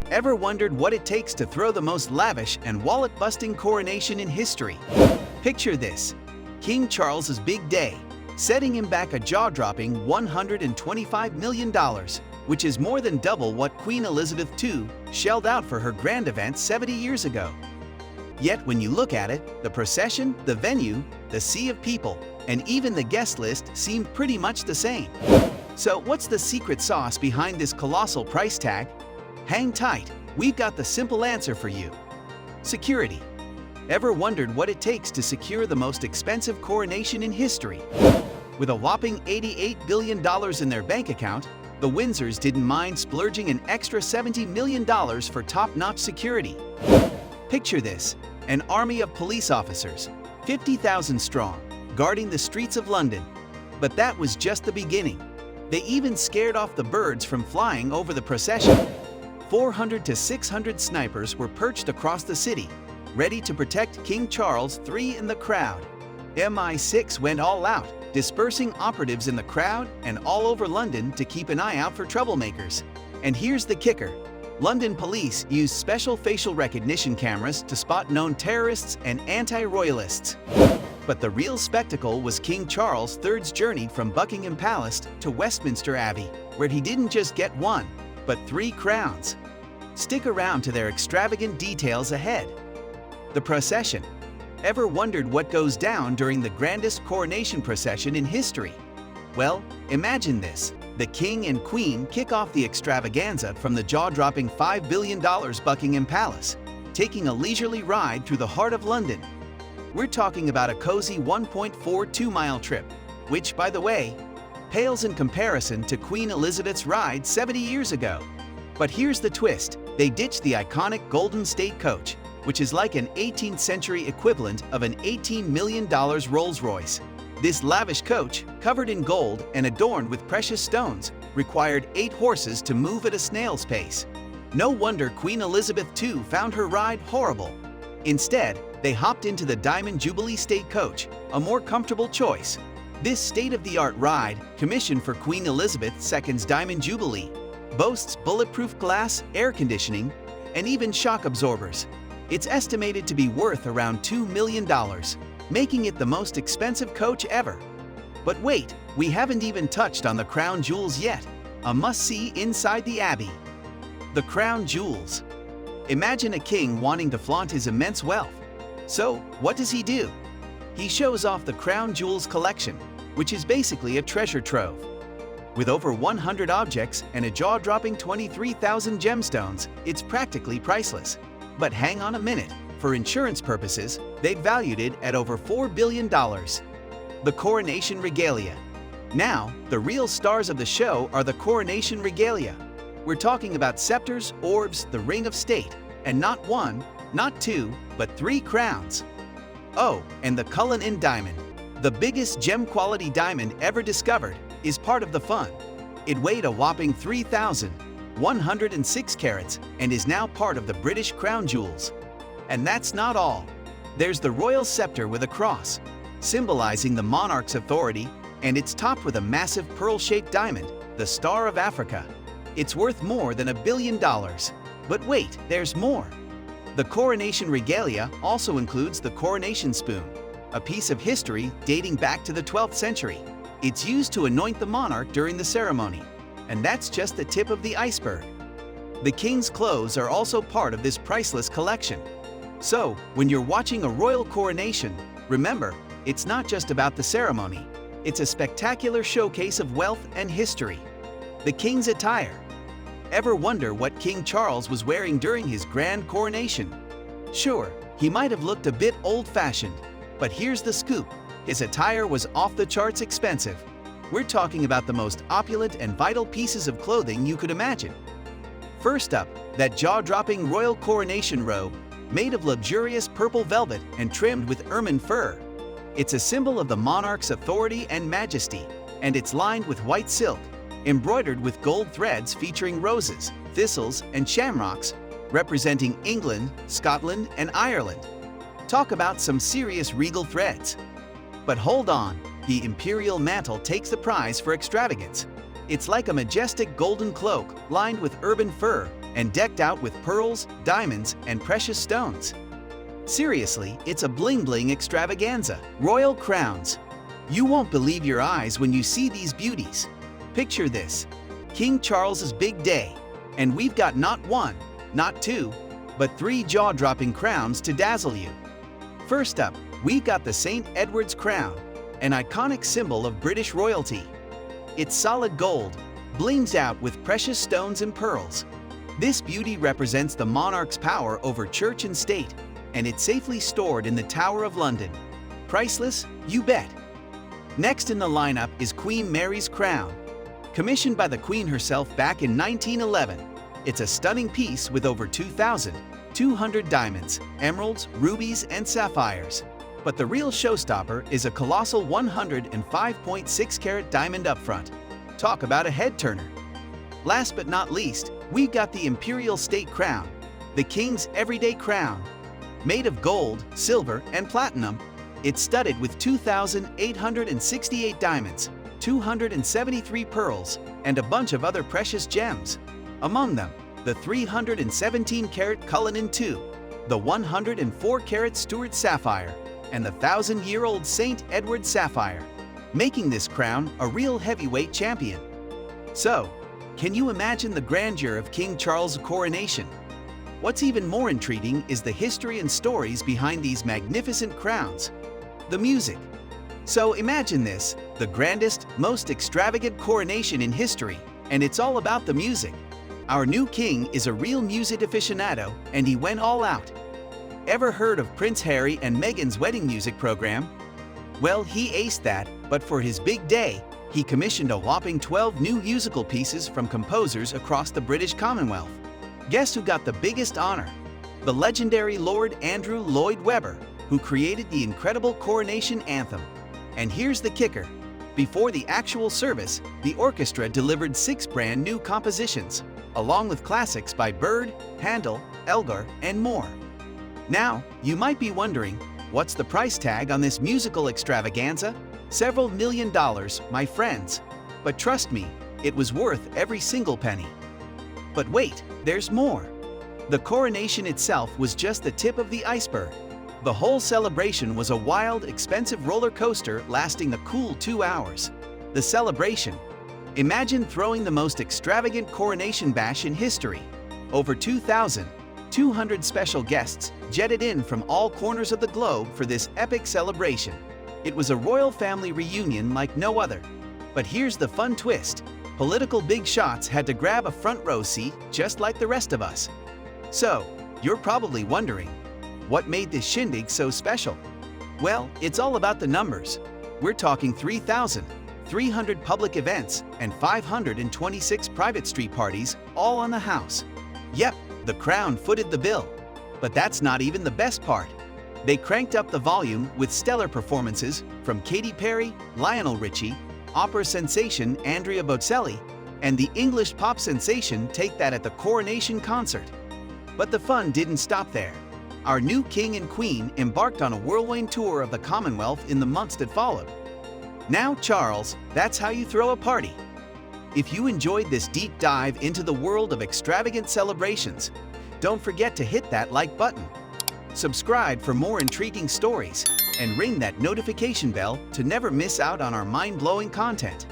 Ever wondered what it takes to throw the most lavish and wallet-busting coronation in history? Picture this: King Charles's big day, setting him back a jaw-dropping $125 million, which is more than double what Queen Elizabeth II shelled out for her grand event 70 years ago. Yet when you look at it, the procession, the venue, the sea of people, and even the guest list seem pretty much the same. So what's the secret sauce behind this colossal price tag? Hang tight, we've got the simple answer for you. Security. Ever wondered what it takes to secure the most expensive coronation in history? With a whopping $88 billion in their bank account, the Windsors didn't mind splurging an extra $70 million for top-notch security. Picture this: an army of police officers, 50,000 strong, guarding the streets of London. But that was just the beginning. They even scared off the birds from flying over the procession. 400 to 600 snipers were perched across the city, ready to protect King Charles III in the crowd. MI6 went all out, dispersing operatives in the crowd and all over London to keep an eye out for troublemakers. And here's the kicker: London police used special facial recognition cameras to spot known terrorists and anti-royalists. But the real spectacle was King Charles III's journey from Buckingham Palace to Westminster Abbey, where he didn't just get one, but 3 crowns. Stick around to their extravagant details ahead. The procession. Ever wondered what goes down during the grandest coronation procession in history? Well, imagine this. The King and Queen kick off the extravaganza from the jaw-dropping $5 billion Buckingham Palace, taking a leisurely ride through the heart of London. We're talking about a cozy 1.42-mile trip, which, by the way, pales in comparison to Queen Elizabeth's ride 70 years ago. But here's the twist: they ditched the iconic Golden State Coach, which is like an 18th century equivalent of an $18 million Rolls-Royce. This lavish coach, covered in gold and adorned with precious stones, required 8 horses to move at a snail's pace. No wonder Queen Elizabeth II found her ride horrible. Instead, they hopped into the Diamond Jubilee State Coach, a more comfortable choice. This state-of-the-art ride, commissioned for Queen Elizabeth II's Diamond Jubilee, boasts bulletproof glass, air conditioning, and even shock absorbers. It's estimated to be worth around $2 million, making it the most expensive coach ever. But wait, we haven't even touched on the crown jewels yet, a must-see inside the Abbey. The crown jewels. Imagine a king wanting to flaunt his immense wealth. So, what does he do? He shows off the crown jewels collection, which is basically a treasure trove. With over 100 objects and a jaw-dropping 23,000 gemstones, it's practically priceless. But hang on a minute. For insurance purposes, they've valued it at over $4 billion. The coronation regalia. Now, the real stars of the show are the coronation regalia. We're talking about scepters, orbs, the ring of state, and not 1, not 2, but 3 crowns. Oh, and the Cullinan diamond, the biggest gem-quality diamond ever discovered, is part of the fun. It weighed a whopping 3,106 carats and is now part of the British crown jewels. And that's not all. There's the royal scepter with a cross, symbolizing the monarch's authority, and it's topped with a massive pearl-shaped diamond, the Star of Africa. It's worth more than $1 billion. But wait, there's more. The coronation regalia also includes the coronation spoon, a piece of history dating back to the 12th century. It's used to anoint the monarch during the ceremony. And that's just the tip of the iceberg. The king's clothes are also part of this priceless collection. So, when you're watching a royal coronation, remember, it's not just about the ceremony. It's a spectacular showcase of wealth and history. The king's attire. Ever wonder what King Charles was wearing during his grand coronation? Sure, he might have looked a bit old-fashioned, but here's the scoop: his attire was off the charts expensive. We're talking about the most opulent and vital pieces of clothing you could imagine. First up, that jaw-dropping royal coronation robe, made of luxurious purple velvet and trimmed with ermine fur. It's a symbol of the monarch's authority and majesty, and it's lined with white silk, embroidered with gold threads featuring roses, thistles, and shamrocks, representing England, Scotland, and Ireland. Talk about some serious regal threads. But hold on, the imperial mantle takes the prize for extravagance. It's like a majestic golden cloak lined with urban fur and decked out with pearls, diamonds, and precious stones. Seriously, it's a bling-bling extravaganza. Royal crowns. You won't believe your eyes when you see these beauties. Picture this: King Charles's big day, and we've got not one, not two, but three jaw-dropping crowns to dazzle you. First up, we've got the St. Edward's crown, an iconic symbol of British royalty. It's solid gold, blings out with precious stones and pearls. This beauty represents the monarch's power over church and state, and it's safely stored in the Tower of London. Priceless? You bet. Next in the lineup is Queen Mary's crown. Commissioned by the Queen herself back in 1911, it's a stunning piece with over 2,200 diamonds, emeralds, rubies, and sapphires. But the real showstopper is a colossal 105.6-carat diamond up front. Talk about a head-turner. Last but not least, we've got the Imperial State Crown, the King's everyday crown. Made of gold, silver, and platinum, it's studded with 2,868 diamonds, 273 pearls, and a bunch of other precious gems. Among them, the 317-carat Cullinan II, the 104-carat Stuart sapphire, and the 1,000-year-old St. Edward sapphire, making this crown a real heavyweight champion. So, can you imagine the grandeur of King Charles' coronation? What's even more intriguing is the history and stories behind these magnificent crowns. The music. So imagine this, the grandest, most extravagant coronation in history, and it's all about the music. Our new king is a real music aficionado, and he went all out. Ever heard of Prince Harry and Meghan's wedding music program? Well, he aced that, but for his big day, he commissioned a whopping 12 new musical pieces from composers across the British Commonwealth. Guess who got the biggest honor? The legendary Lord Andrew Lloyd Webber, who created the incredible coronation anthem. And here's the kicker. Before the actual service, the orchestra delivered 6 brand new compositions, along with classics by Bird, Handel, Elgar, and more. Now, you might be wondering, what's the price tag on this musical extravaganza? Several $million, my friends. But trust me, it was worth every single penny. But wait, there's more. The coronation itself was just the tip of the iceberg. The whole celebration was a wild, expensive roller coaster lasting a cool 2 hours. The celebration. Imagine throwing the most extravagant coronation bash in history. Over 2,200 special guests jetted in from all corners of the globe for this epic celebration. It was a royal family reunion like no other. But here's the fun twist. Political big shots had to grab a front row seat just like the rest of us. So, you're probably wondering, what made this shindig so special? Well, it's all about the numbers. We're talking 3,300 public events and 526 private street parties, all on the house. Yep, the crown footed the bill. But that's not even the best part. They cranked up the volume with stellar performances from Katy Perry, Lionel Richie, opera sensation Andrea Bocelli, and the English pop sensation Take That at the coronation concert. But the fun didn't stop there. Our new king and queen embarked on a whirlwind tour of the Commonwealth in the months that followed. Now, Charles, that's how you throw a party. If you enjoyed this deep dive into the world of extravagant celebrations, don't forget to hit that like button. Subscribe for more intriguing stories, and ring that notification bell to never miss out on our mind-blowing content.